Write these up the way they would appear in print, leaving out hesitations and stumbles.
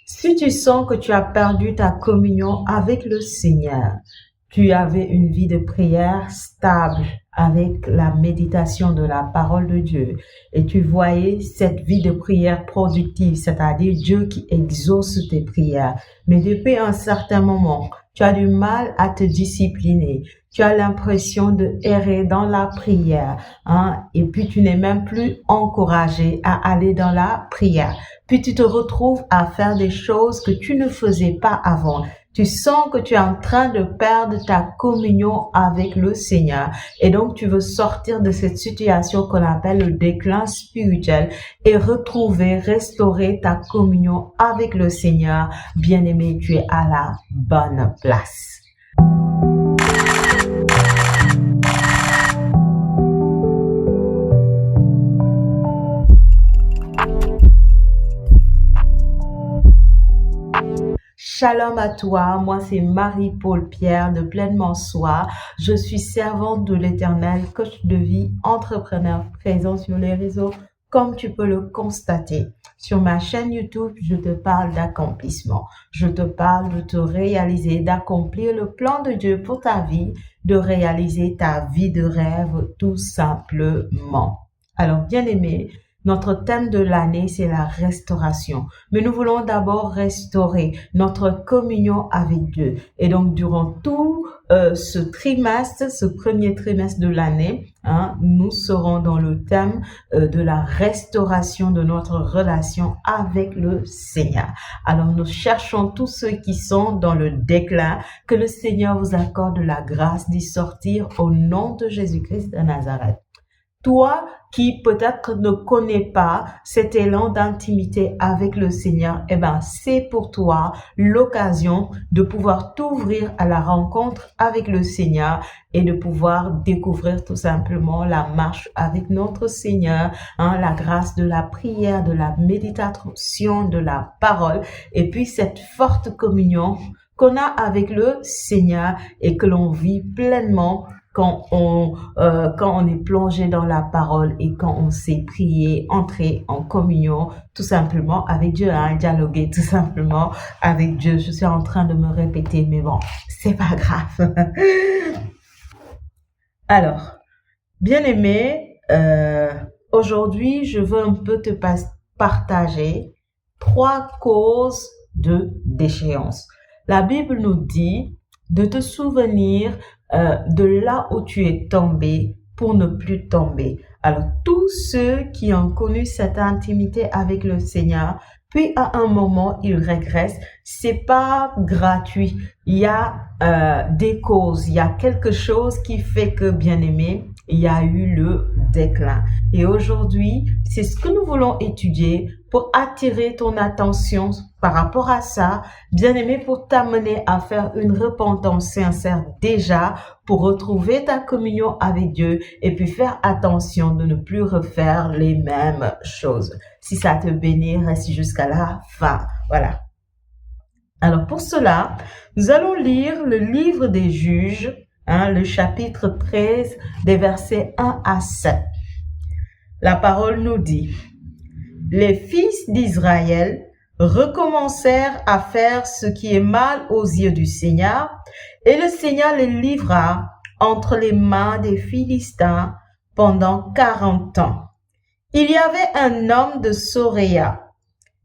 Si tu sens que tu as perdu ta communion avec le Seigneur, tu avais une vie de prière stable avec la méditation de la parole de Dieu et tu voyais cette vie de prière productive, c'est-à-dire Dieu qui exauce tes prières. Mais depuis un certain moment, tu as du mal à te discipliner. Tu as l'impression de errer dans la prière, et puis tu n'es même plus encouragé à aller dans la prière. Puis tu te retrouves à faire des choses que tu ne faisais pas avant. Tu sens que tu es en train de perdre ta communion avec le Seigneur. Et donc, tu veux sortir de cette situation qu'on appelle le déclin spirituel et retrouver, restaurer ta communion avec le Seigneur. Bien-aimé, tu es à la bonne place. Shalom à toi, moi c'est Marie-Paul Pierre de Pleinement Soi. Je suis servante de l'Éternel, coach de vie, entrepreneur présent sur les réseaux, comme tu peux le constater. Sur ma chaîne YouTube, je te parle d'accomplissement. Je te parle de te réaliser, d'accomplir le plan de Dieu pour ta vie, de réaliser ta vie de rêve tout simplement. Alors, bien-aimé, notre thème de l'année, c'est la restauration. Mais nous voulons d'abord restaurer notre communion avec Dieu. Et donc, durant tout ce trimestre, ce premier trimestre de l'année, nous serons dans le thème de la restauration de notre relation avec le Seigneur. Alors, nous cherchons tous ceux qui sont dans le déclin, que le Seigneur vous accorde la grâce d'y sortir au nom de Jésus-Christ de Nazareth. Toi qui peut-être ne connais pas cet élan d'intimité avec le Seigneur, c'est pour toi l'occasion de pouvoir t'ouvrir à la rencontre avec le Seigneur et de pouvoir découvrir tout simplement la marche avec notre Seigneur, la grâce de la prière, de la méditation, de la parole et puis cette forte communion qu'on a avec le Seigneur et que l'on vit pleinement quand on est plongé dans la parole et quand on sait prier, entrer en communion tout simplement avec Dieu, dialoguer tout simplement avec Dieu. Je suis en train de me répéter, mais bon, c'est pas grave. Alors, bien-aimé, aujourd'hui, je veux un peu te partager 3 causes de déchéance. La Bible nous dit de te souvenir de là où tu es tombé pour ne plus tomber. Alors, tous ceux qui ont connu cette intimité avec le Seigneur, puis à un moment, ils régressent, c'est pas gratuit. Il y a des causes, il y a quelque chose qui fait que, bien aimé, il y a eu le déclin. Et aujourd'hui, c'est ce que nous voulons étudier pour attirer ton attention par rapport à ça, bien aimé, pour t'amener à faire une repentance sincère déjà, pour retrouver ta communion avec Dieu et puis faire attention de ne plus refaire les mêmes choses. Si ça te bénit, reste jusqu'à la fin. Voilà. Alors pour cela, nous allons lire le livre des Juges, le chapitre 13, des versets 1 à 7. La parole nous dit: les fils d'Israël recommencèrent à faire ce qui est mal aux yeux du Seigneur, et le Seigneur les livra entre les mains des Philistins pendant 40 ans. Il y avait un homme de Soréa,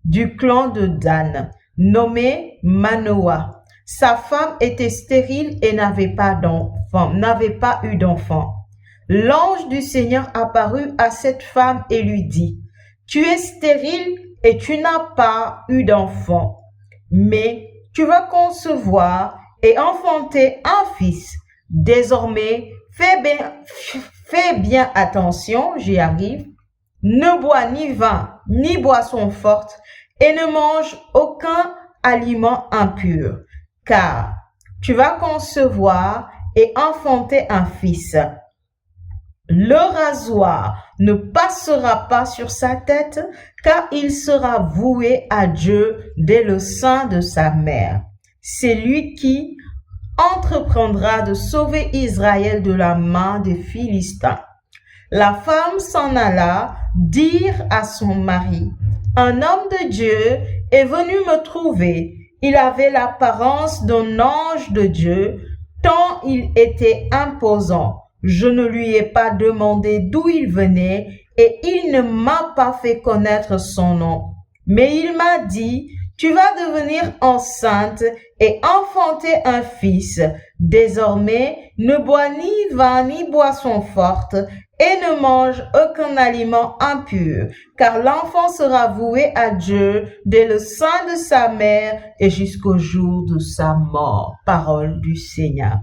du clan de Dan, nommé Manoah. Sa femme était stérile et n'avait pas eu d'enfant. L'ange du Seigneur apparut à cette femme et lui dit: tu es stérile et tu n'as pas eu d'enfant, mais tu vas concevoir et enfanter un fils. Désormais, fais bien attention, j'y arrive. Ne bois ni vin, ni boisson forte, et ne mange aucun aliment impur, car tu vas concevoir et enfanter un fils. Le rasoir ne passera pas sur sa tête, car il sera voué à Dieu dès le sein de sa mère. C'est lui qui entreprendra de sauver Israël de la main des Philistins. La femme s'en alla dire à son mari: un homme de Dieu est venu me trouver. Il avait l'apparence d'un ange de Dieu, tant il était imposant. Je ne lui ai pas demandé d'où il venait et il ne m'a pas fait connaître son nom. Mais il m'a dit, tu vas devenir enceinte et enfanter un fils. Désormais, ne bois ni vin ni boisson forte et ne mange aucun aliment impur, car l'enfant sera voué à Dieu dès le sein de sa mère et jusqu'au jour de sa mort. Parole du Seigneur.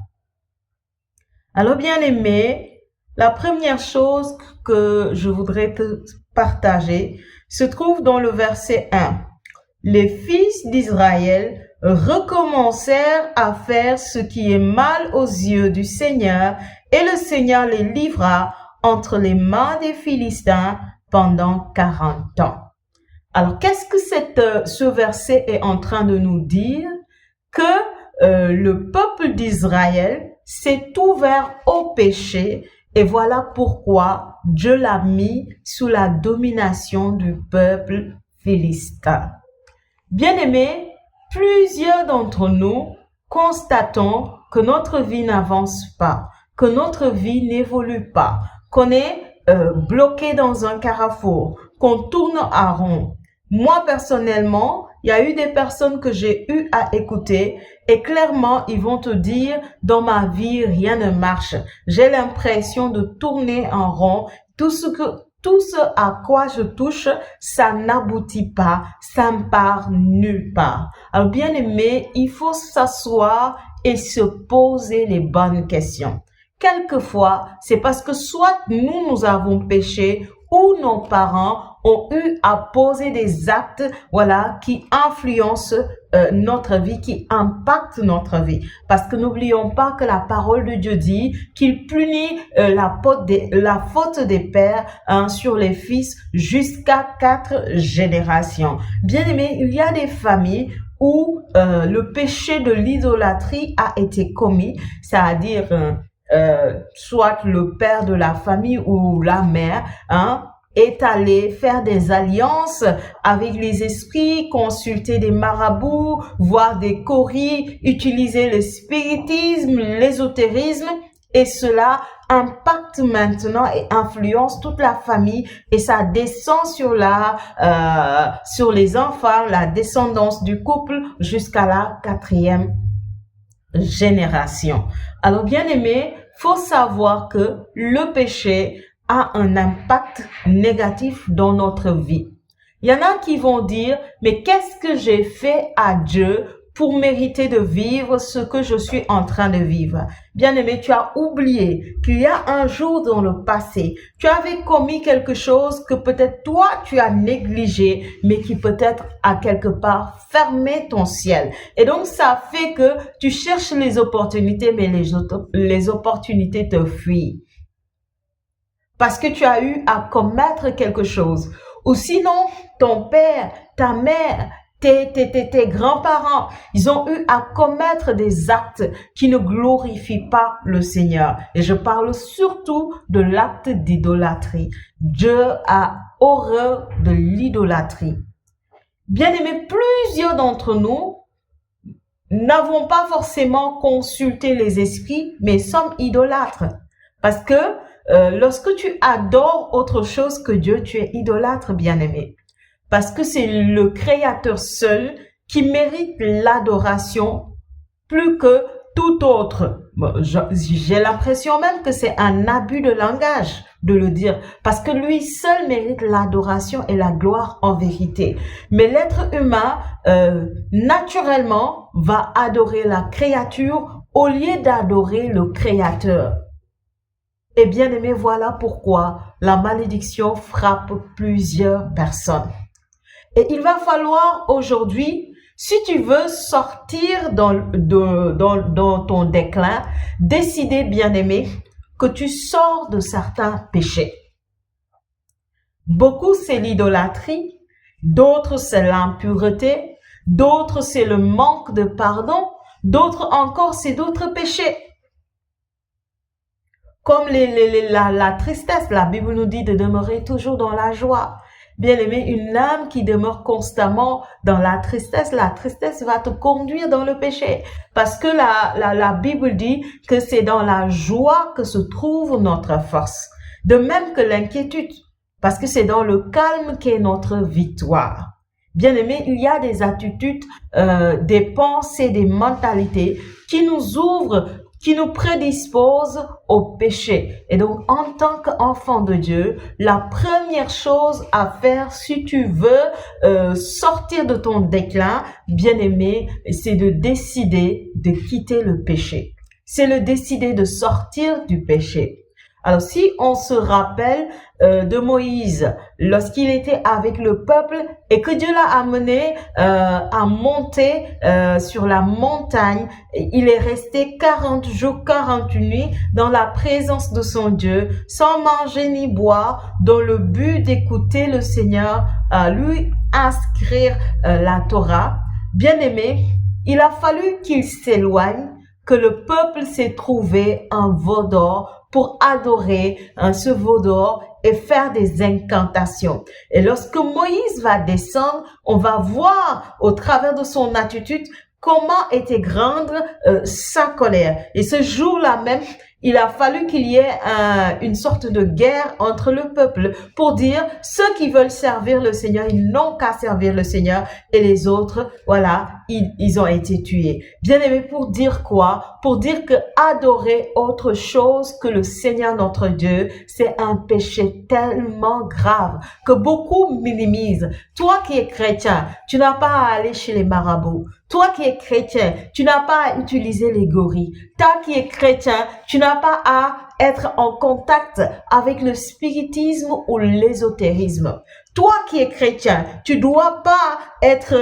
Alors, bien-aimé, la première chose que je voudrais te partager se trouve dans le verset 1. Les fils d'Israël recommencèrent à faire ce qui est mal aux yeux du Seigneur, et le Seigneur les livra entre les mains des Philistins pendant 40 ans. Alors, qu'est-ce que ce verset est en train de nous dire? Que le peuple d'Israël s'est ouvert au péché, et voilà pourquoi Dieu l'a mis sous la domination du peuple philistin. Bien-aimés, plusieurs d'entre nous constatons que notre vie n'avance pas, que notre vie n'évolue pas, qu'on est bloqué dans un carrefour, qu'on tourne en rond. Moi, personnellement, il y a eu des personnes que j'ai eu à écouter et clairement, ils vont te dire, dans ma vie, rien ne marche. J'ai l'impression de tourner en rond. Tout ce à quoi je touche, ça n'aboutit pas, ça ne part nulle part. Alors, bien aimé, il faut s'asseoir et se poser les bonnes questions. Quelquefois, c'est parce que soit nous avons péché ou nos parents ont eu à poser des actes, qui influencent notre vie, qui impactent notre vie. Parce que n'oublions pas que la parole de Dieu dit qu'il punit la faute des pères sur les fils jusqu'à 4 générations. Bien aimé, il y a des familles où le péché de l'idolâtrie a été commis, c'est-à-dire soit le père de la famille ou la mère, est allé faire des alliances avec les esprits, consulter des marabouts, voir des coris, utiliser le spiritisme, l'ésotérisme, et cela impacte maintenant et influence toute la famille et ça descend sur les enfants, la descendance du couple jusqu'à la 4e génération. Alors, bien aimé, faut savoir que le péché a un impact négatif dans notre vie. Il y en a qui vont dire, mais qu'est-ce que j'ai fait à Dieu pour mériter de vivre ce que je suis en train de vivre? Bien aimé, tu as oublié qu'il y a un jour dans le passé, tu avais commis quelque chose que peut-être toi tu as négligé, mais qui peut-être a quelque part fermé ton ciel. Et donc ça fait que tu cherches les opportunités, mais les opportunités te fuient. Parce que tu as eu à commettre quelque chose. Ou sinon, ton père, ta mère, tes grands-parents, ils ont eu à commettre des actes qui ne glorifient pas le Seigneur. Et je parle surtout de l'acte d'idolâtrie. Dieu a horreur de l'idolâtrie. Bien aimé, plusieurs d'entre nous n'avons pas forcément consulté les esprits, mais sommes idolâtres. Parce que lorsque tu adores autre chose que Dieu, tu es idolâtre, bien-aimé. Parce que c'est le Créateur seul qui mérite l'adoration plus que tout autre. Bon, j'ai l'impression même que c'est un abus de langage de le dire. Parce que lui seul mérite l'adoration et la gloire en vérité. Mais l'être humain, naturellement, va adorer la créature au lieu d'adorer le Créateur. Et bien aimé, voilà pourquoi la malédiction frappe plusieurs personnes. Et il va falloir aujourd'hui, si tu veux sortir dans ton déclin, décider, bien aimé, que tu sors de certains péchés. Beaucoup, c'est l'idolâtrie, d'autres, c'est l'impureté, d'autres, c'est le manque de pardon, d'autres encore, c'est d'autres péchés. Comme la tristesse, la Bible nous dit de demeurer toujours dans la joie. Bien-aimé, une âme qui demeure constamment dans la tristesse va te conduire dans le péché. Parce que la Bible dit que c'est dans la joie que se trouve notre force. De même que l'inquiétude. Parce que c'est dans le calme qu'est notre victoire. Bien-aimé, il y a des attitudes, des pensées, des mentalités qui nous ouvrent, qui nous prédisposent au péché. Et donc, en tant qu'enfant de Dieu, la première chose à faire si tu veux sortir de ton déclin, bien-aimé, c'est de décider de quitter le péché. C'est le décider de sortir du péché. Alors, si on se rappelle de Moïse, lorsqu'il était avec le peuple et que Dieu l'a amené à monter sur la montagne, il est resté 40 jours, 40 nuits dans la présence de son Dieu, sans manger ni boire, dans le but d'écouter le Seigneur lui inscrire la Torah. Bien-aimé, il a fallu qu'il s'éloigne, que le peuple s'est trouvé un veau d'or pour adorer ce veau d'or et faire des incantations. Et lorsque Moïse va descendre, on va voir au travers de son attitude comment était grande sa colère. Et ce jour-là même, il a fallu qu'il y ait une sorte de guerre entre le peuple pour dire ceux qui veulent servir le Seigneur, ils n'ont qu'à servir le Seigneur et les autres, voilà, ils ont été tués. Bien aimé, pour dire quoi? Pour dire que adorer autre chose que le Seigneur notre Dieu, c'est un péché tellement grave que beaucoup minimisent. Toi qui es chrétien, tu n'as pas à aller chez les marabouts. Toi qui es chrétien, tu n'as pas à utiliser les gorilles. Toi qui es chrétien, tu n'as pas à être en contact avec le spiritisme ou l'ésotérisme. Toi qui es chrétien, tu dois pas être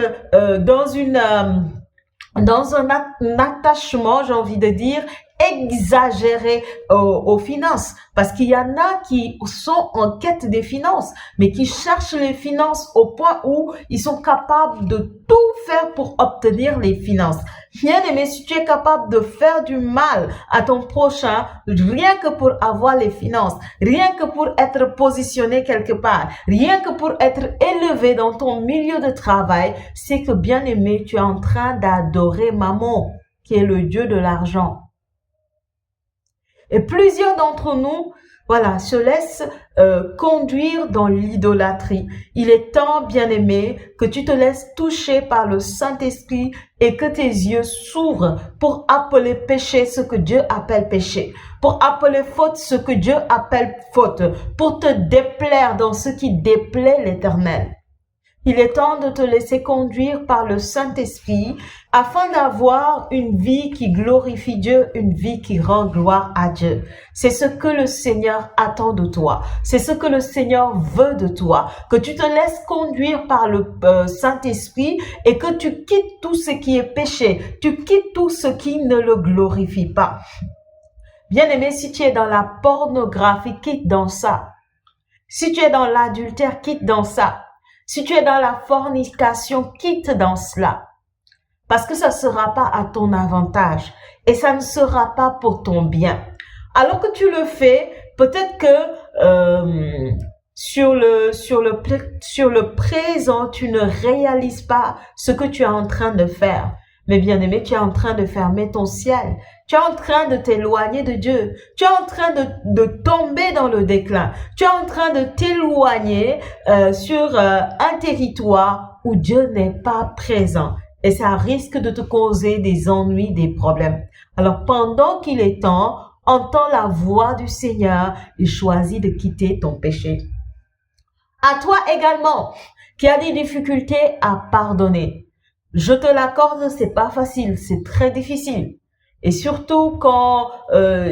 dans un attachement, j'ai envie de dire, exagéré aux finances, parce qu'il y en a qui sont en quête des finances, mais qui cherchent les finances au point où ils sont capables de tout faire pour obtenir les finances. Bien aimé, si tu es capable de faire du mal à ton prochain, rien que pour avoir les finances, rien que pour être positionné quelque part, rien que pour être élevé dans ton milieu de travail, c'est que bien aimé, tu es en train d'adorer Mammon, qui est le dieu de l'argent. Et plusieurs d'entre nous, voilà, se laissent conduire dans l'idolâtrie. Il est temps, bien-aimé, que tu te laisses toucher par le Saint-Esprit et que tes yeux s'ouvrent pour appeler péché ce que Dieu appelle péché, pour appeler faute ce que Dieu appelle faute, pour te déplaire dans ce qui déplaît l'Éternel. Il est temps de te laisser conduire par le Saint-Esprit afin d'avoir une vie qui glorifie Dieu, une vie qui rend gloire à Dieu. C'est ce que le Seigneur attend de toi. C'est ce que le Seigneur veut de toi. Que tu te laisses conduire par le Saint-Esprit et que tu quittes tout ce qui est péché. Tu quittes tout ce qui ne le glorifie pas. Bien-aimé, si tu es dans la pornographie, quitte dans ça. Si tu es dans l'adultère, quitte dans ça. Si tu es dans la fornication, quitte dans cela. Parce que ça ne sera pas à ton avantage et ça ne sera pas pour ton bien. Alors que tu le fais, peut-être que sur le présent, tu ne réalises pas ce que tu es en train de faire. Mais bien aimé, tu es en train de fermer ton ciel. Tu es en train de t'éloigner de Dieu. Tu es en train de tomber dans le déclin. Tu es en train de t'éloigner sur un territoire où Dieu n'est pas présent. Et ça risque de te causer des ennuis, des problèmes. Alors pendant qu'il est temps, entends la voix du Seigneur et choisis de quitter ton péché. À toi également, qui as des difficultés à pardonner. Je te l'accorde, c'est pas facile, c'est très difficile. Et surtout quand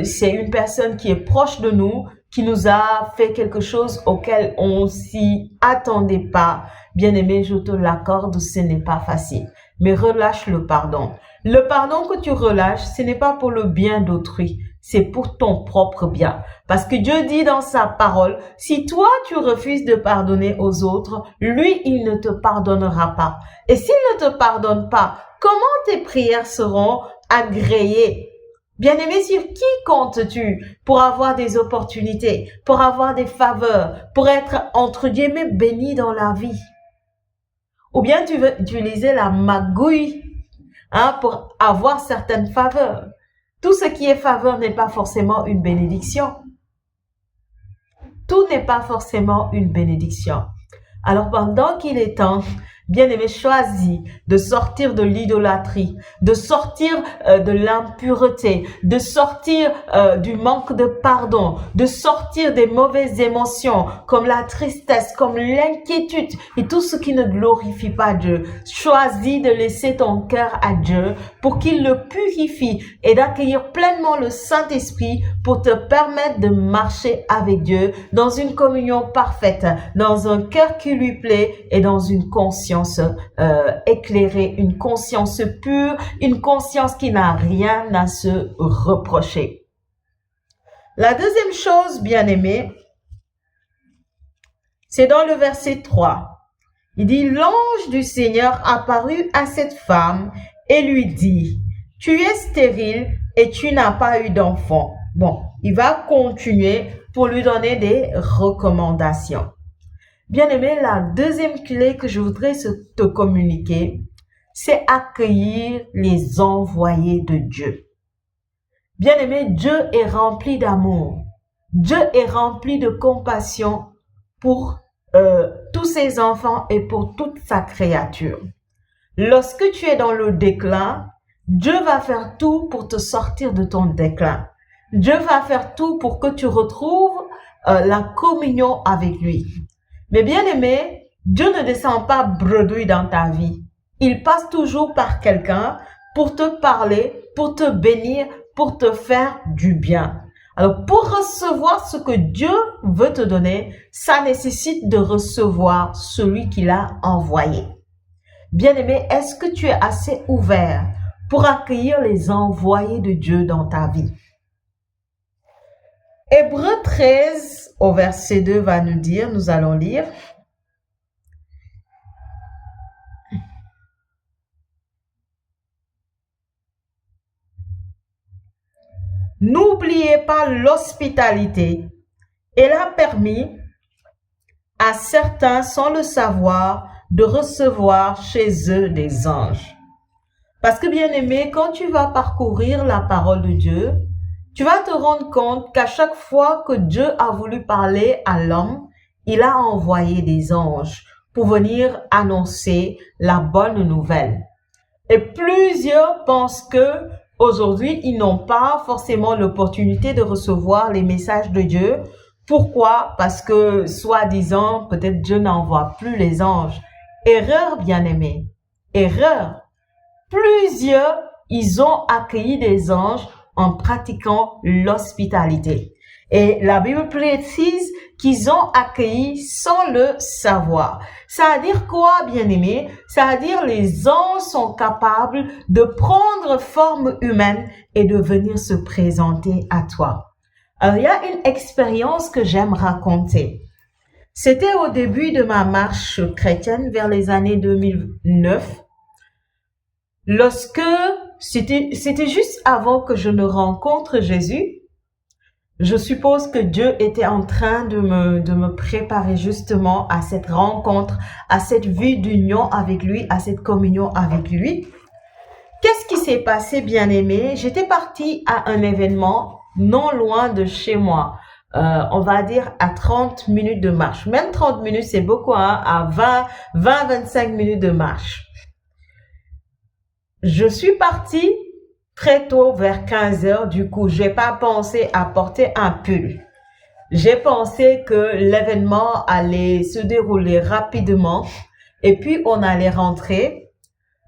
c'est une personne qui est proche de nous, qui nous a fait quelque chose auquel on s'y attendait pas. Bien aimé, je te l'accorde, ce n'est pas facile. Mais relâche le pardon. Le pardon que tu relâches, ce n'est pas pour le bien d'autrui, c'est pour ton propre bien. Parce que Dieu dit dans sa parole, si toi tu refuses de pardonner aux autres, lui, il ne te pardonnera pas. Et s'il ne te pardonne pas, comment tes prières seront agréées Bien-aimé, sur qui comptes-tu pour avoir des opportunités, pour avoir des faveurs, pour être, entre guillemets, béni dans la vie? Ou bien tu veux utiliser la magouille, pour avoir certaines faveurs. Tout ce qui est faveur n'est pas forcément une bénédiction. Tout n'est pas forcément une bénédiction. Alors pendant qu'il est temps, bien-aimé, choisis de sortir de l'idolâtrie, de sortir de l'impureté, de sortir du manque de pardon, de sortir des mauvaises émotions comme la tristesse, comme l'inquiétude et tout ce qui ne glorifie pas Dieu. Choisis de laisser ton cœur à Dieu pour qu'il le purifie et d'accueillir pleinement le Saint-Esprit pour te permettre de marcher avec Dieu dans une communion parfaite, dans un cœur qui lui plaît et dans une conscience éclairée, une conscience pure, une conscience qui n'a rien à se reprocher. La deuxième chose, bien-aimé, c'est dans le verset 3. Il dit, l'ange du Seigneur apparut à cette femme et lui dit, tu es stérile et tu n'as pas eu d'enfant. Bon, il va continuer pour lui donner des recommandations. Bien-aimé, la deuxième clé que je voudrais te communiquer, c'est accueillir les envoyés de Dieu. Bien-aimé, Dieu est rempli d'amour. Dieu est rempli de compassion pour tous ses enfants et pour toute sa créature. Lorsque tu es dans le déclin, Dieu va faire tout pour te sortir de ton déclin. Dieu va faire tout pour que tu retrouves la communion avec lui. Mais bien aimé, Dieu ne descend pas bredouille dans ta vie. Il passe toujours par quelqu'un pour te parler, pour te bénir, pour te faire du bien. Alors, pour recevoir ce que Dieu veut te donner, ça nécessite de recevoir celui qu'il a envoyé. Bien aimé, est-ce que tu es assez ouvert pour accueillir les envoyés de Dieu dans ta vie? Hébreux 13 au verset 2 va nous dire, nous allons lire. N'oubliez pas l'hospitalité. Elle a permis à certains, sans le savoir, de recevoir chez eux des anges. Parce que bien aimé, quand tu vas parcourir la parole de Dieu, tu vas te rendre compte qu'à chaque fois que Dieu a voulu parler à l'homme, il a envoyé des anges pour venir annoncer la bonne nouvelle. Et plusieurs pensent que aujourd'hui, ils n'ont pas forcément l'opportunité de recevoir les messages de Dieu. Pourquoi? Parce que, soi-disant, peut-être Dieu n'envoie plus les anges. Erreur, bien-aimé. Erreur. Plusieurs, ils ont accueilli des anges en pratiquant l'hospitalité. Et la Bible précise qu'ils ont accueilli sans le savoir. Ça veut dire quoi, bien-aimé? Ça veut dire les anges sont capables de prendre forme humaine et de venir se présenter à toi. Alors, il y a une expérience que j'aime raconter. C'était au début de ma marche chrétienne vers les années 2009. Lorsque c'était juste avant que je ne rencontre Jésus, je suppose que Dieu était en train de me préparer justement à cette rencontre, à cette vie d'union avec lui, à cette communion avec lui. Qu'est-ce qui s'est passé, bien-aimé? J'étais partie à un événement non loin de chez moi. On va dire à 30 minutes de marche. Même 30 minutes, c'est beaucoup, à 20-25 minutes de marche. Je suis partie très tôt, vers 15 heures. Du coup, j'ai pas pensé à porter un pull. J'ai pensé que l'événement allait se dérouler rapidement et puis on allait rentrer.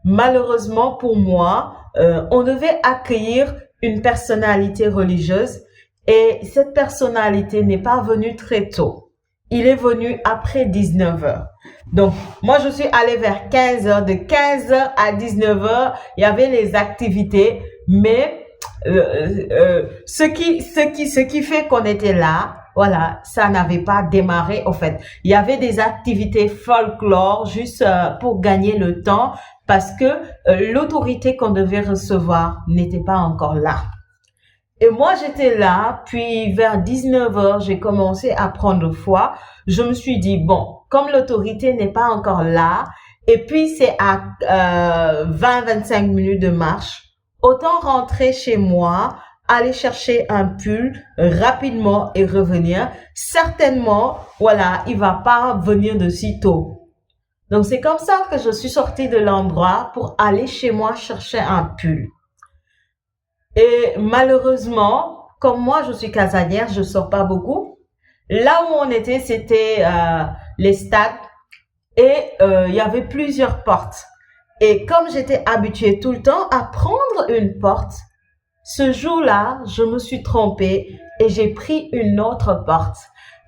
Malheureusement pour moi, on devait accueillir une personnalité religieuse et cette personnalité n'est pas venue très tôt. Il est venu après 19 heures. Donc, moi, je suis allée vers 15 heures. De 15 heures à 19 heures, il y avait les activités, mais ce qui fait qu'on était là, voilà, ça n'avait pas démarré, au fait. Il y avait des activités folklore juste pour gagner le temps parce que l'autorité qu'on devait recevoir n'était pas encore là. Et moi, j'étais là, puis vers 19h, j'ai commencé à prendre foi. Je me suis dit, bon, comme l'autorité n'est pas encore là, et puis c'est à 20-25 minutes de marche, autant rentrer chez moi, aller chercher un pull rapidement et revenir. Certainement, voilà, il va pas venir de si tôt. Donc c'est comme ça que je suis sortie de l'endroit pour aller chez moi chercher un pull. Et malheureusement, comme moi je suis casanière, je sors pas beaucoup. Là où on était, c'était les stades et il y avait plusieurs portes. Et comme j'étais habituée tout le temps à prendre une porte, ce jour-là, je me suis trompée et j'ai pris une autre porte.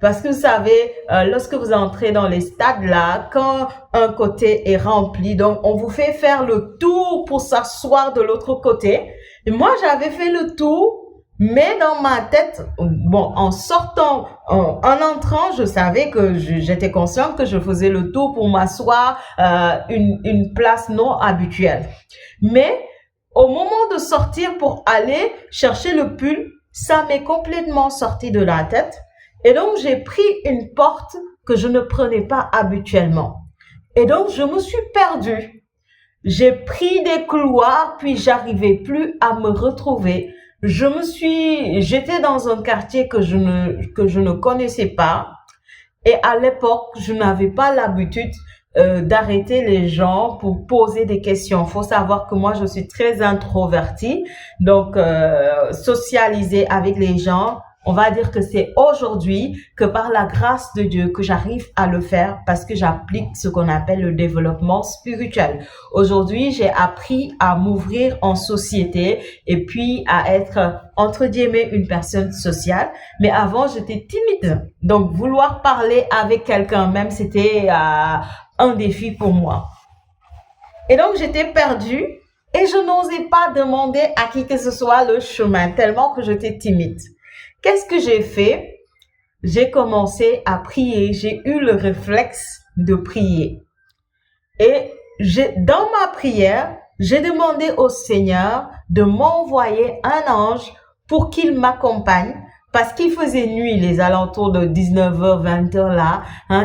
Parce que vous savez, lorsque vous entrez dans les stades là, quand un côté est rempli, donc on vous fait faire le tour pour s'asseoir de l'autre côté. Et moi, j'avais fait le tour, mais dans ma tête, bon, en sortant, en entrant, je savais que j'étais consciente que je faisais le tour pour m'asseoir une place non habituelle. Mais au moment de sortir pour aller chercher le pull, ça m'est complètement sorti de la tête. Et donc, j'ai pris une porte que je ne prenais pas habituellement. Et donc, je me suis perdue. J'ai pris des couloirs, puis j'arrivais plus à me retrouver. J'étais dans un quartier que je ne connaissais pas. Et à l'époque, je n'avais pas l'habitude d'arrêter les gens pour poser des questions. Faut savoir que moi, je suis très introvertie. Donc, socialiser avec les gens, on va dire que c'est aujourd'hui que par la grâce de Dieu que j'arrive à le faire parce que j'applique ce qu'on appelle le développement spirituel. Aujourd'hui, j'ai appris à m'ouvrir en société et puis à être, entre guillemets, une personne sociale. Mais avant, j'étais timide. Donc, vouloir parler avec quelqu'un même, c'était un défi pour moi. Et donc, j'étais perdue et je n'osais pas demander à qui que ce soit le chemin tellement que j'étais timide. Qu'est-ce que j'ai fait? J'ai commencé à prier. J'ai eu le réflexe de prier. Et dans ma prière, j'ai demandé au Seigneur de m'envoyer un ange pour qu'il m'accompagne. Parce qu'il faisait nuit, les alentours de 19h, 20h là,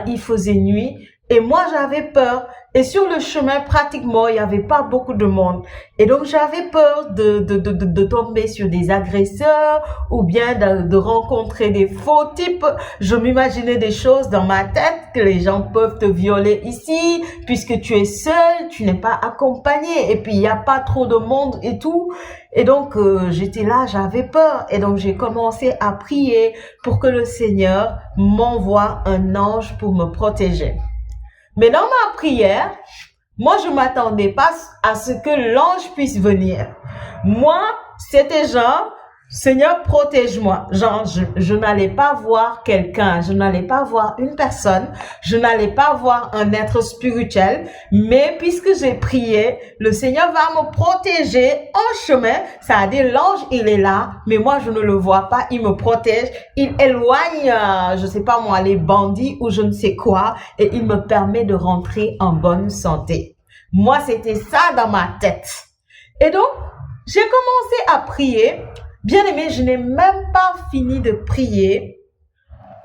il faisait nuit. Et moi, j'avais peur. Et sur le chemin, pratiquement, il n'y avait pas beaucoup de monde. Et donc, j'avais peur de tomber sur des agresseurs ou bien de rencontrer des faux types. Je m'imaginais des choses dans ma tête, que les gens peuvent te violer ici, puisque tu es seul, tu n'es pas accompagné. Et puis, il n'y a pas trop de monde et tout. Et donc, j'étais là, j'avais peur. Et donc, j'ai commencé à prier pour que le Seigneur m'envoie un ange pour me protéger. Mais dans ma prière, moi, je m'attendais pas à ce que l'ange puisse venir. Moi, c'était genre, Seigneur, protège-moi. Genre, je n'allais pas voir quelqu'un, je n'allais pas voir une personne, je n'allais pas voir un être spirituel, mais puisque j'ai prié, le Seigneur va me protéger en chemin. Ça a dit, l'ange, il est là, mais moi, je ne le vois pas, il me protège, il éloigne, je sais pas moi, les bandits ou je ne sais quoi, et il me permet de rentrer en bonne santé. Moi, c'était ça dans ma tête. Et donc, j'ai commencé à prier. Bien aimé, je n'ai même pas fini de prier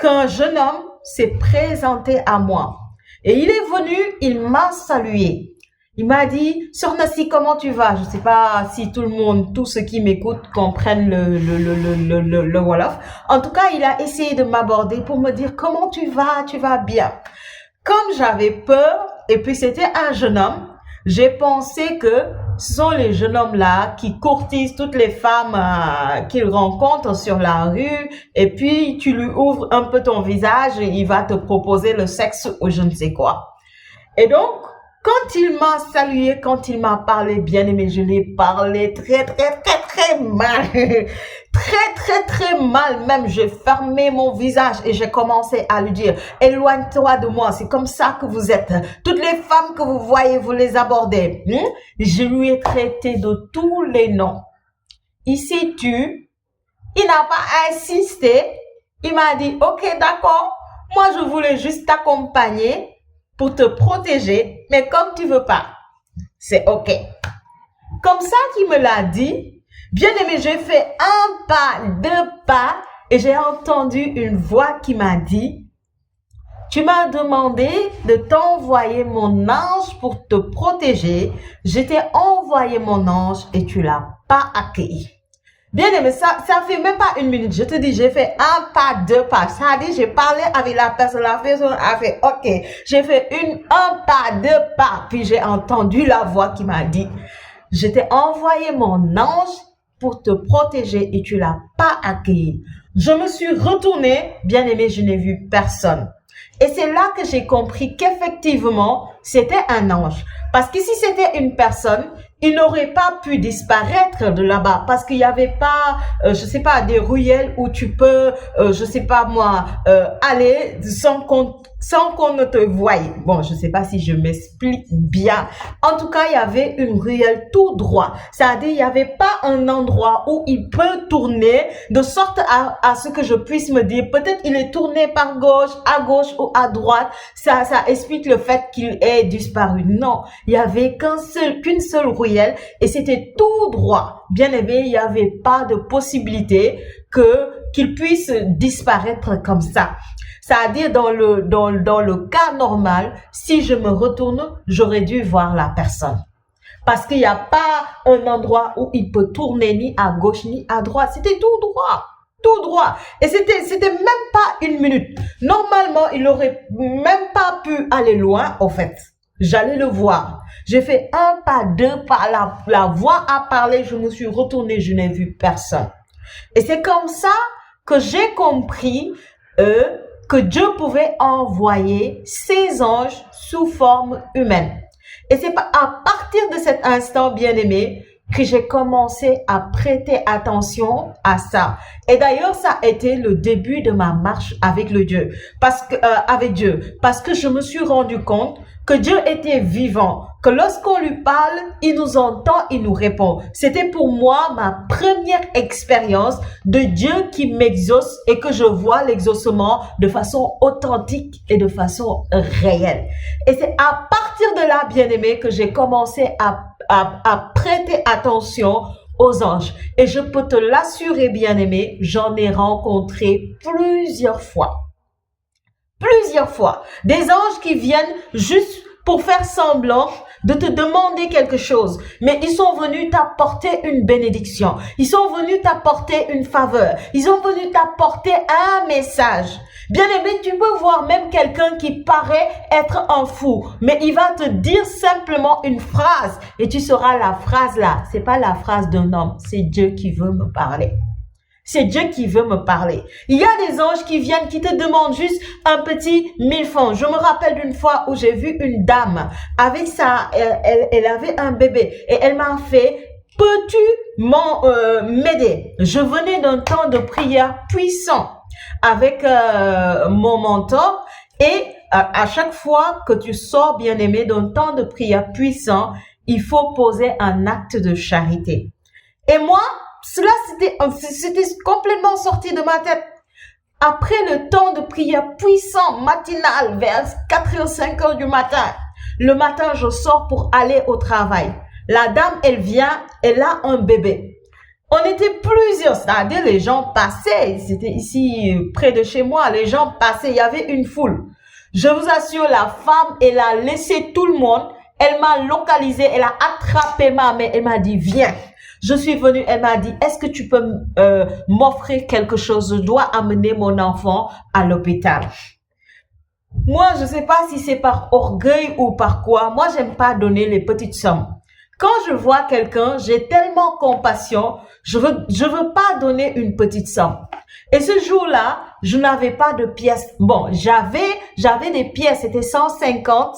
qu'un jeune homme s'est présenté à moi. Et il est venu, il m'a salué. Il m'a dit, Sœur Nassi, comment tu vas? Je ne sais pas si tout le monde, tous ceux qui m'écoutent comprennent le Wolof. En tout cas, il a essayé de m'aborder pour me dire, comment tu vas bien? Comme j'avais peur, et puis c'était un jeune homme, j'ai pensé que ce sont les jeunes hommes-là qui courtisent toutes les femmes qu'ils rencontrent sur la rue et puis tu lui ouvres un peu ton visage et il va te proposer le sexe ou je ne sais quoi. Et donc, quand il m'a salué, quand il m'a parlé, bien aimé, je l'ai parlé très mal. Très mal même. J'ai fermé mon visage et j'ai commencé à lui dire, éloigne-toi de moi, c'est comme ça que vous êtes. Toutes les femmes que vous voyez, vous les abordez. Je lui ai traité de tous les noms. Ici, il n'a pas insisté. Il m'a dit, ok, d'accord, moi je voulais juste t'accompagner pour te protéger, mais comme tu veux pas, c'est ok. Comme ça qu'il me l'a dit, Bien aimé, j'ai fait un pas, deux pas et j'ai entendu une voix qui m'a dit, tu m'as demandé de t'envoyer mon ange pour te protéger. Je t'ai envoyé mon ange et tu l'as pas accueilli. Bien aimé, ça fait même pas une minute. Je te dis, j'ai fait un pas, deux pas. Ça a dit, j'ai parlé avec la personne a fait, ok. J'ai fait un pas, deux pas. Puis j'ai entendu la voix qui m'a dit, je t'ai envoyé mon ange pour te protéger et tu l'as pas accueilli. Je me suis retournée, bien aimé, je n'ai vu personne. Et c'est là que j'ai compris qu'effectivement, c'était un ange. Parce que si c'était une personne, il n'aurait pas pu disparaître de là-bas parce qu'il n'y avait pas, je sais pas, des ruelles où tu peux, je sais pas moi, aller sans qu'on ne te voie. Bon, je sais pas si je m'explique bien. En tout cas, il y avait une ruelle tout droit. C'est-à-dire, il n'y avait pas un endroit où il peut tourner de sorte à ce que je puisse me dire, peut-être il est tourné par gauche ou à droite. Ça explique le fait qu'il ait disparu. Non, il y avait qu'une seule ruelle et c'était tout droit. Bien aimé, il n'y avait pas de possibilité qu'il puisse disparaître comme ça. C'est-à-dire dans le cas normal, si je me retourne, j'aurais dû voir la personne. Parce qu'il n'y a pas un endroit où il peut tourner ni à gauche ni à droite. C'était tout droit. Tout droit. Et c'était même pas une minute. Normalement, il aurait même pas pu aller loin, au fait. J'allais le voir. J'ai fait un pas, deux pas. La voix a parlé. Je me suis retournée. Je n'ai vu personne. Et c'est comme ça que j'ai compris, que Dieu pouvait envoyer ses anges sous forme humaine. Et c'est à partir de cet instant, bien aimé, que j'ai commencé à prêter attention à ça. Et d'ailleurs, ça a été le début de ma marche avec Dieu. Avec Dieu. Parce que je me suis rendu compte que Dieu était vivant. Que lorsqu'on lui parle, il nous entend, il nous répond. C'était pour moi ma première expérience de Dieu qui m'exauce et que je vois l'exaucement de façon authentique et de façon réelle. Et c'est à partir de là, bien aimé, que j'ai commencé à prêter attention aux anges. Et je peux te l'assurer, bien aimé, j'en ai rencontré plusieurs fois. Plusieurs fois. Des anges qui viennent juste pour faire semblant de te demander quelque chose. Mais ils sont venus t'apporter une bénédiction. Ils sont venus t'apporter une faveur. Ils sont venus t'apporter un message. Bien aimé, tu peux voir même quelqu'un qui paraît être un fou, mais il va te dire simplement une phrase et tu sauras la phrase là. C'est pas la phrase d'un homme, c'est Dieu qui veut me parler. C'est Dieu qui veut me parler. Il y a des anges qui viennent, qui te demandent juste un petit 1000 francs. Je me rappelle d'une fois où j'ai vu une dame avec elle avait un bébé et elle m'a fait, peux-tu m'aider? Je venais d'un temps de prière puissant avec mon mentor et à chaque fois que tu sors, bien aimé, d'un temps de prière puissant, il faut poser un acte de charité. Et moi, cela, c'était complètement sorti de ma tête. Après le temps de prière puissant, matinal, vers 4h, 5h du matin, le matin, je sors pour aller au travail. La dame, elle vient, elle a un bébé. On était plusieurs, c'est-à-dire les gens passaient, c'était ici près de chez moi, les gens passaient, il y avait une foule. Je vous assure, la femme, elle a laissé tout le monde, elle m'a localisé, elle a attrapé ma main, elle m'a dit, viens. Je suis venue, elle m'a dit, est-ce que tu peux m'offrir quelque chose? Je dois amener mon enfant à l'hôpital. Moi, je sais pas si c'est par orgueil ou par quoi. Moi, j'aime pas donner les petites sommes. Quand je vois quelqu'un, j'ai tellement compassion, je veux pas donner une petite somme. Et ce jour-là, je n'avais pas de pièces. Bon, j'avais des pièces, c'était 150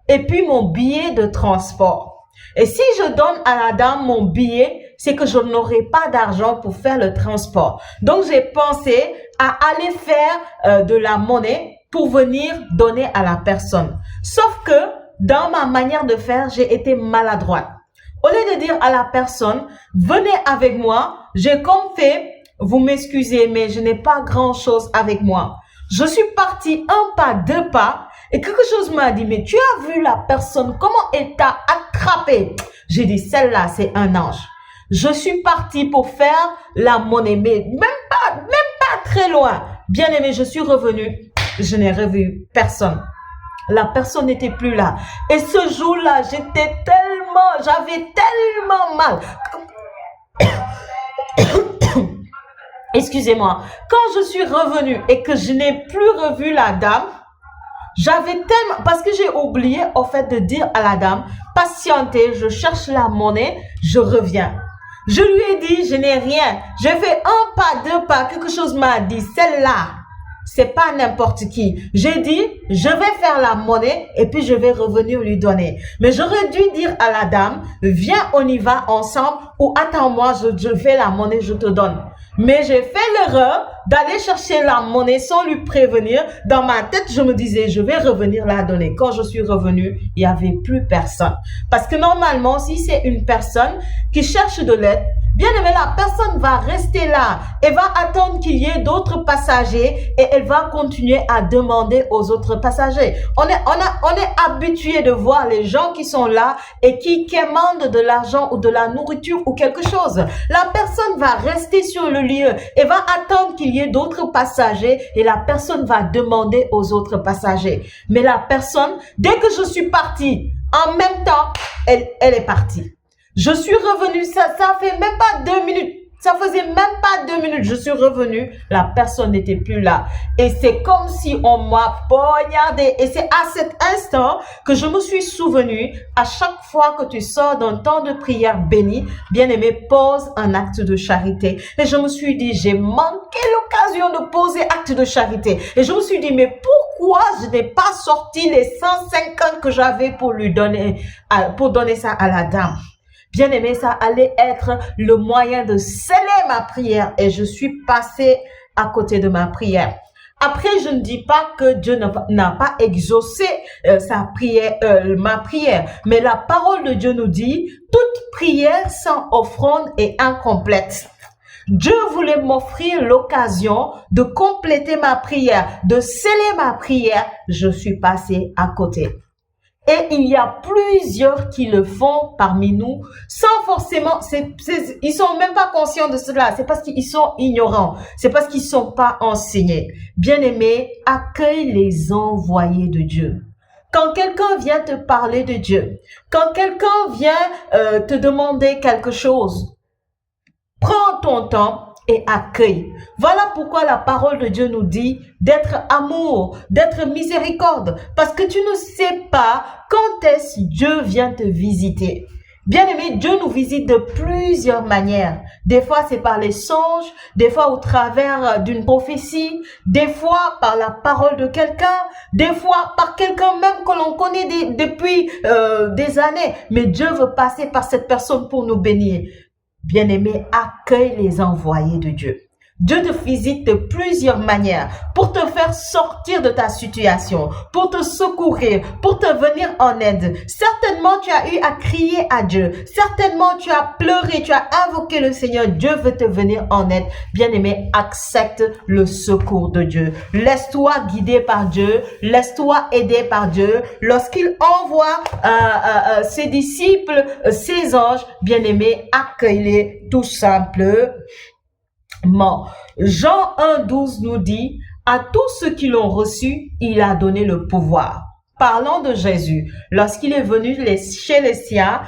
et puis mon billet de transport. Et si je donne à la dame mon billet, c'est que je n'aurai pas d'argent pour faire le transport. Donc, j'ai pensé à aller faire de la monnaie pour venir donner à la personne. Sauf que, dans ma manière de faire, j'ai été maladroite. Au lieu de dire à la personne, venez avec moi, j'ai comme fait, vous m'excusez, mais je n'ai pas grand-chose avec moi. Je suis partie un pas, deux pas, et quelque chose m'a dit, mais tu as vu la personne, comment elle t'a attrapé? J'ai dit, celle-là, c'est un ange. Je suis partie pour faire la monnaie, mais même pas très loin. Bien aimé, je suis revenue. Je n'ai revu personne. La personne n'était plus là. Et ce jour-là, j'avais tellement mal. Excusez-moi. Quand je suis revenue et que je n'ai plus revu la dame, j'avais tellement, parce que j'ai oublié au fait de dire à la dame, patientez, je cherche la monnaie, je reviens. Je lui ai dit, je n'ai rien. J'ai fait un pas, deux pas, quelque chose m'a dit, celle-là, c'est pas n'importe qui. J'ai dit, je vais faire la monnaie et puis je vais revenir lui donner. Mais j'aurais dû dire à la dame, viens, on y va ensemble ou attends-moi, je fais la monnaie, je te donne. Mais j'ai fait l'erreur d'aller chercher la monnaie sans lui prévenir. Dans ma tête, je me disais, je vais revenir la donner. Quand je suis revenue, il n'y avait plus personne. Parce que normalement, si c'est une personne qui cherche de l'aide, bien aimé, la personne va rester là et va attendre qu'il y ait d'autres passagers et elle va continuer à demander aux autres passagers. On est habitué de voir les gens qui sont là et qui commandent de l'argent ou de la nourriture ou quelque chose. La personne va rester sur le lieu et va attendre qu'il y ait d'autres passagers et la personne va demander aux autres passagers. Mais la personne, dès que je suis partie, en même temps, elle est partie. Je suis revenue, ça fait même pas 2 minutes. Ça faisait même pas 2 minutes. Je suis revenue, la personne n'était plus là. Et c'est comme si on m'a poignardé. Et c'est à cet instant que je me suis souvenu, à chaque fois que tu sors d'un temps de prière béni, bien-aimé, pose un acte de charité. Et je me suis dit, j'ai manqué l'occasion de poser acte de charité. Et je me suis dit, mais pourquoi je n'ai pas sorti les 150 que j'avais pour donner ça à la dame? Bien aimé, ça allait être le moyen de sceller ma prière et je suis passée à côté de ma prière. Après, je ne dis pas que Dieu n'a pas exaucé ma prière, mais la parole de Dieu nous dit, toute prière sans offrande est incomplète. Dieu voulait m'offrir l'occasion de compléter ma prière, de sceller ma prière. Je suis passée à côté. Et il y a plusieurs qui le font parmi nous sans forcément, ils sont même pas conscients de cela. C'est parce qu'ils sont ignorants. C'est parce qu'ils sont pas enseignés. Bien-aimé, accueille les envoyés de Dieu. Quand quelqu'un vient te parler de Dieu, quand quelqu'un vient te demander quelque chose, prends ton temps et accueille. Voilà pourquoi la parole de Dieu nous dit d'être amour, d'être miséricorde, parce que tu ne sais pas quand est-ce que Dieu vient te visiter. Bien-aimé, Dieu nous visite de plusieurs manières. Des fois, c'est par les songes, des fois au travers d'une prophétie, des fois par la parole de quelqu'un, des fois par quelqu'un même que l'on connaît depuis des années. Mais Dieu veut passer par cette personne pour nous bénir. Bien-aimé, accueille les envoyés de Dieu. Dieu te visite de plusieurs manières pour te faire sortir de ta situation, pour te secourir, pour te venir en aide. Certainement, tu as eu à crier à Dieu. Certainement, tu as pleuré, tu as invoqué le Seigneur. Dieu veut te venir en aide. Bien-aimé, accepte le secours de Dieu. Laisse-toi guider par Dieu. Laisse-toi aider par Dieu. Lorsqu'il envoie ses disciples, ses anges, bien-aimé, accueille-les tout simplement. Jean 1,12 nous dit, à tous ceux qui l'ont reçu, il a donné le pouvoir. Parlant de Jésus, lorsqu'il est venu chez les siens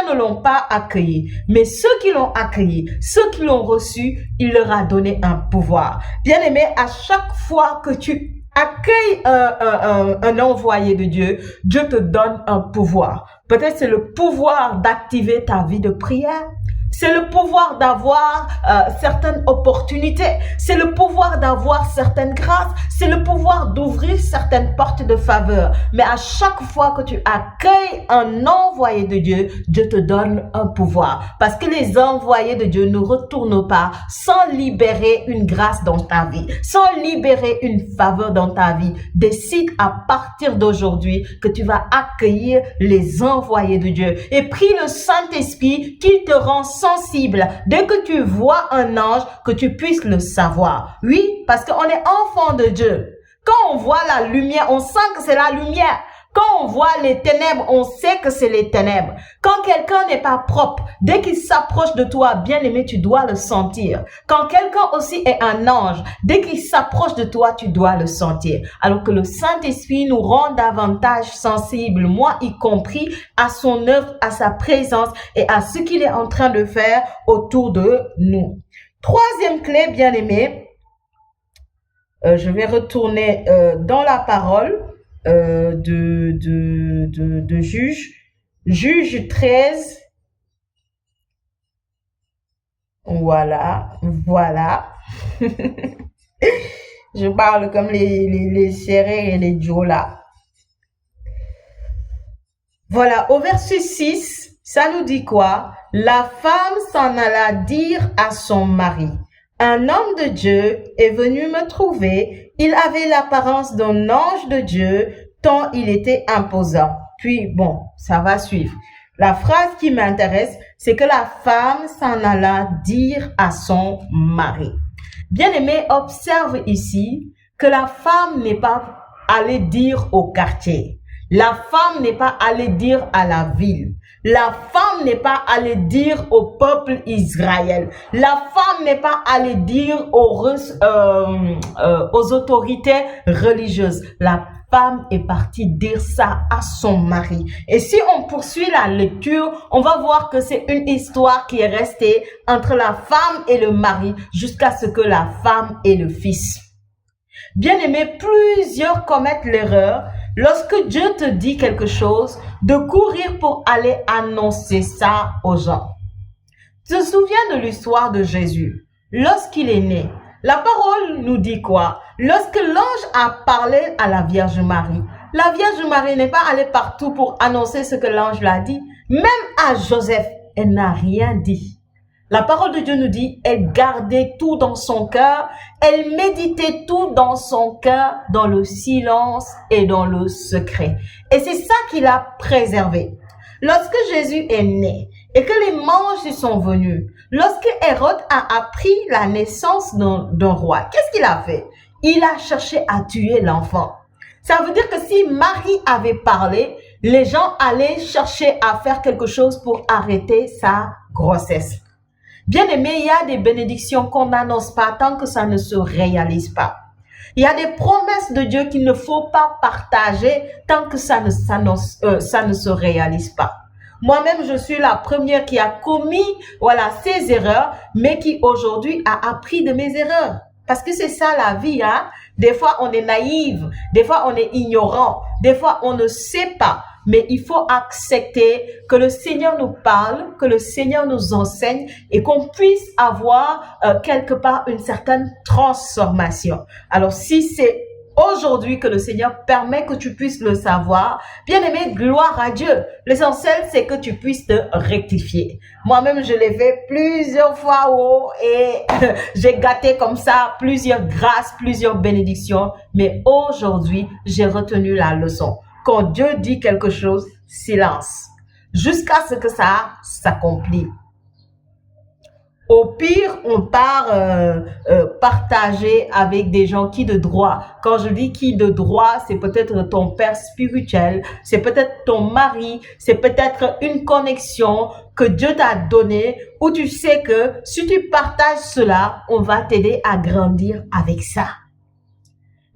ne l'ont pas accueilli. Mais ceux qui l'ont accueilli, ceux qui l'ont reçu, il leur a donné un pouvoir. Bien-aimé, à chaque fois que tu accueilles un envoyé de Dieu, Dieu te donne un pouvoir. Peut-être c'est le pouvoir d'activer ta vie de prière. C'est le pouvoir d'avoir certaines opportunités. C'est le pouvoir d'avoir certaines grâces. C'est le pouvoir d'ouvrir certaines portes de faveur. Mais à chaque fois que tu accueilles un envoyé de Dieu, Dieu te donne un pouvoir. Parce que les envoyés de Dieu ne retournent pas sans libérer une grâce dans ta vie, sans libérer une faveur dans ta vie. Décide à partir d'aujourd'hui que tu vas accueillir les envoyés de Dieu. Et prie le Saint-Esprit qu'il te rend sensible. Dès que tu vois un ange, que tu puisses le savoir. Oui, parce qu'on est enfant de Dieu. Quand on voit la lumière, on sent que c'est la lumière. Quand on voit les ténèbres, on sait que c'est les ténèbres. Quand quelqu'un n'est pas propre, dès qu'il s'approche de toi, bien-aimé, tu dois le sentir. Quand quelqu'un aussi est un ange, dès qu'il s'approche de toi, tu dois le sentir. Alors que le Saint-Esprit nous rend davantage sensibles, moi y compris, à son œuvre, à sa présence et à ce qu'il est en train de faire autour de nous. Troisième clé, bien-aimé, je vais retourner dans la parole. De Juge 13. Voilà. Je parle comme les Sérères et les Djola. Voilà, au verset 6, ça nous dit quoi? La femme s'en alla dire à son mari. Un homme de Dieu est venu me trouver. Il avait l'apparence d'un ange de Dieu, tant il était imposant. Puis, bon, ça va suivre. La phrase qui m'intéresse, c'est que la femme s'en alla dire à son mari. Bien-aimé, observe ici que la femme n'est pas allée dire au quartier. La femme n'est pas allée dire à la ville. La femme n'est pas allée dire au peuple Israël. La femme n'est pas allée dire aux autorités religieuses. La femme est partie dire ça à son mari. Et si on poursuit la lecture, on va voir que c'est une histoire qui est restée entre la femme et le mari jusqu'à ce que la femme ait le fils. Bien-aimé, plusieurs commettent l'erreur, lorsque Dieu te dit quelque chose, de courir pour aller annoncer ça aux gens. Tu te souviens de l'histoire de Jésus? Lorsqu'il est né, la parole nous dit quoi? Lorsque l'ange a parlé à la Vierge Marie, la Vierge Marie n'est pas allée partout pour annoncer ce que l'ange l'a dit. Même à Joseph, elle n'a rien dit. La parole de Dieu nous dit, elle gardait tout dans son cœur, elle méditait tout dans son cœur, dans le silence et dans le secret. Et c'est ça qui l'a préservé. Lorsque Jésus est né et que les mages sont venus, lorsque Hérode a appris la naissance d'un roi, qu'est-ce qu'il a fait? Il a cherché à tuer l'enfant. Ça veut dire que si Marie avait parlé, les gens allaient chercher à faire quelque chose pour arrêter sa grossesse. Bien aimé, il y a des bénédictions qu'on n'annonce pas tant que ça ne se réalise pas. Il y a des promesses de Dieu qu'il ne faut pas partager tant que ça ne se réalise pas. Moi-même, je suis la première qui a commis, ces erreurs, mais qui aujourd'hui a appris de mes erreurs. Parce que c'est ça la vie, hein. Des fois, on est naïve, des fois, on est ignorant, des fois, on ne sait pas. Mais il faut accepter que le Seigneur nous parle, que le Seigneur nous enseigne et qu'on puisse avoir quelque part une certaine transformation. Alors, si c'est aujourd'hui que le Seigneur permet que tu puisses le savoir, bien aimé, gloire à Dieu. L'essentiel, c'est que tu puisses te rectifier. Moi-même, je l'ai fait plusieurs fois et j'ai gâté comme ça plusieurs grâces, plusieurs bénédictions. Mais aujourd'hui, j'ai retenu la leçon. Quand Dieu dit quelque chose, silence, jusqu'à ce que ça s'accomplisse. Au pire, on part partager avec des gens qui de droit. Quand je dis qui de droit, c'est peut-être ton père spirituel, c'est peut-être ton mari, c'est peut-être une connexion que Dieu t'a donnée, où tu sais que si tu partages cela, on va t'aider à grandir avec ça.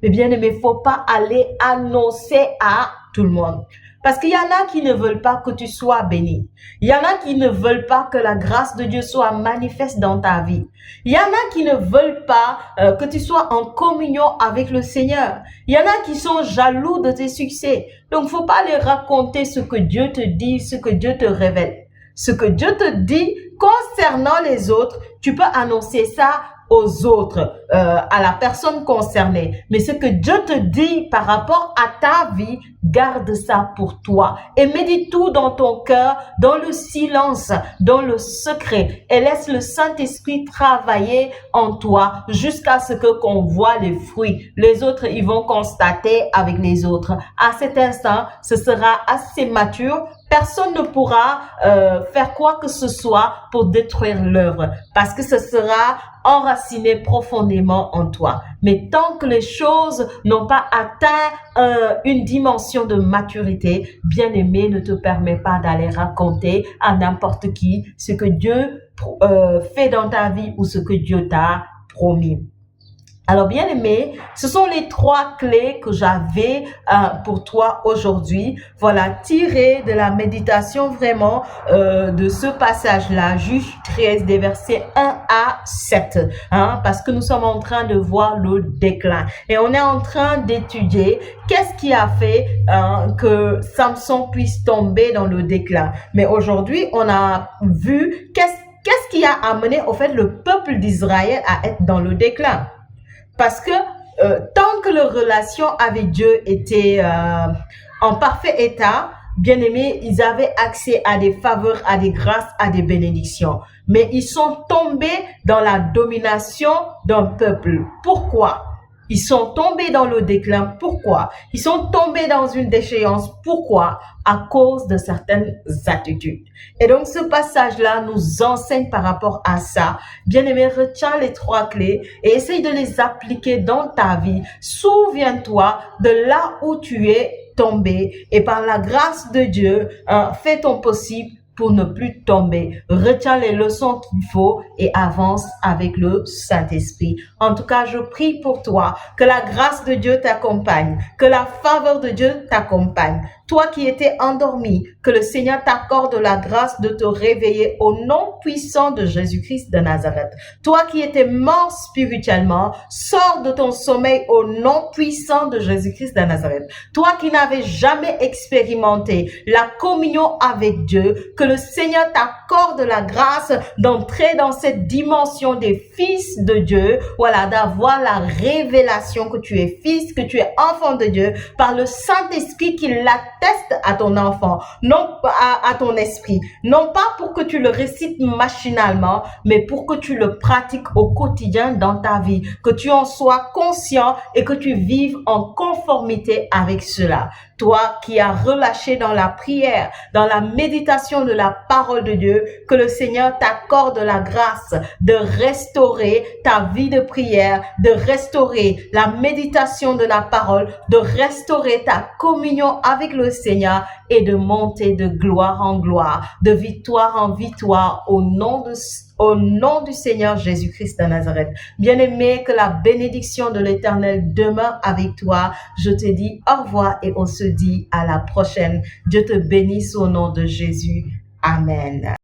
Mais bien aimé, faut pas aller annoncer à tout le monde. Parce qu'il y en a qui ne veulent pas que tu sois béni. Il y en a qui ne veulent pas que la grâce de Dieu soit manifeste dans ta vie. Il y en a qui ne veulent pas que tu sois en communion avec le Seigneur. Il y en a qui sont jaloux de tes succès. Donc, faut pas leur raconter ce que Dieu te dit, ce que Dieu te révèle. Ce que Dieu te dit concernant les autres, tu peux annoncer ça aux autres, à la personne concernée. Mais ce que Dieu te dit par rapport à ta vie, garde ça pour toi. Et médite tout dans ton cœur, dans le silence, dans le secret. Et laisse le Saint-Esprit travailler en toi jusqu'à ce que qu'on voit les fruits. Les autres, ils vont constater avec les autres. À cet instant, ce sera assez mature personne ne pourra faire quoi que ce soit pour détruire l'œuvre, parce que ce sera enraciné profondément en toi. Mais tant que les choses n'ont pas atteint une dimension de maturité, bien-aimé, ne te permet pas d'aller raconter à n'importe qui ce que Dieu fait dans ta vie ou ce que Dieu t'a promis. Alors, bien aimé, ce sont les 3 clés que j'avais pour toi aujourd'hui. Voilà, tirées de la méditation vraiment de ce passage-là, Juge 13, des versets 1 à 7. Parce que nous sommes en train de voir le déclin. Et on est en train d'étudier qu'est-ce qui a fait que Samson puisse tomber dans le déclin. Mais aujourd'hui, on a vu qu'est-ce qui a amené au fait le peuple d'Israël à être dans le déclin. Parce que tant que leur relation avec Dieu était en parfait état, bien aimés, ils avaient accès à des faveurs, à des grâces, à des bénédictions. Mais ils sont tombés dans la domination d'un peuple. Pourquoi? Ils sont tombés dans le déclin. Pourquoi? Ils sont tombés dans une déchéance. Pourquoi? À cause de certaines attitudes. Et donc, ce passage-là nous enseigne par rapport à ça. Bien-aimé, retiens les 3 clés et essaye de les appliquer dans ta vie. Souviens-toi de là où tu es tombé et par la grâce de Dieu, fais ton possible pour ne plus tomber. Retiens les leçons qu'il faut et avance avec le Saint-Esprit. En tout cas, je prie pour toi que la grâce de Dieu t'accompagne, que la faveur de Dieu t'accompagne. Toi qui étais endormi, que le Seigneur t'accorde la grâce de te réveiller au nom puissant de Jésus-Christ de Nazareth. Toi qui étais mort spirituellement, sors de ton sommeil au nom puissant de Jésus-Christ de Nazareth. Toi qui n'avais jamais expérimenté la communion avec Dieu, que le Seigneur t'accorde la grâce d'entrer dans cette dimension des fils de Dieu, voilà, d'avoir la révélation que tu es fils, que tu es enfant de Dieu, par le Saint-Esprit qui l'atteste à ton enfant, non à ton esprit, non pas pour que tu le récites machinalement, mais pour que tu le pratiques au quotidien dans ta vie, que tu en sois conscient et que tu vives en conformité avec cela. Toi qui as relâché dans la prière, dans la méditation de la parole de Dieu, que le Seigneur t'accorde la grâce de restaurer ta vie de prière, de restaurer la méditation de la parole, de restaurer ta communion avec le Seigneur et de monter de gloire en gloire, de victoire en victoire au nom du Seigneur Jésus-Christ de Nazareth. Bien-aimé, que la bénédiction de l'Éternel demeure avec toi. Je te dis au revoir et on se dit à la prochaine. Dieu te bénisse au nom de Jésus. Amen.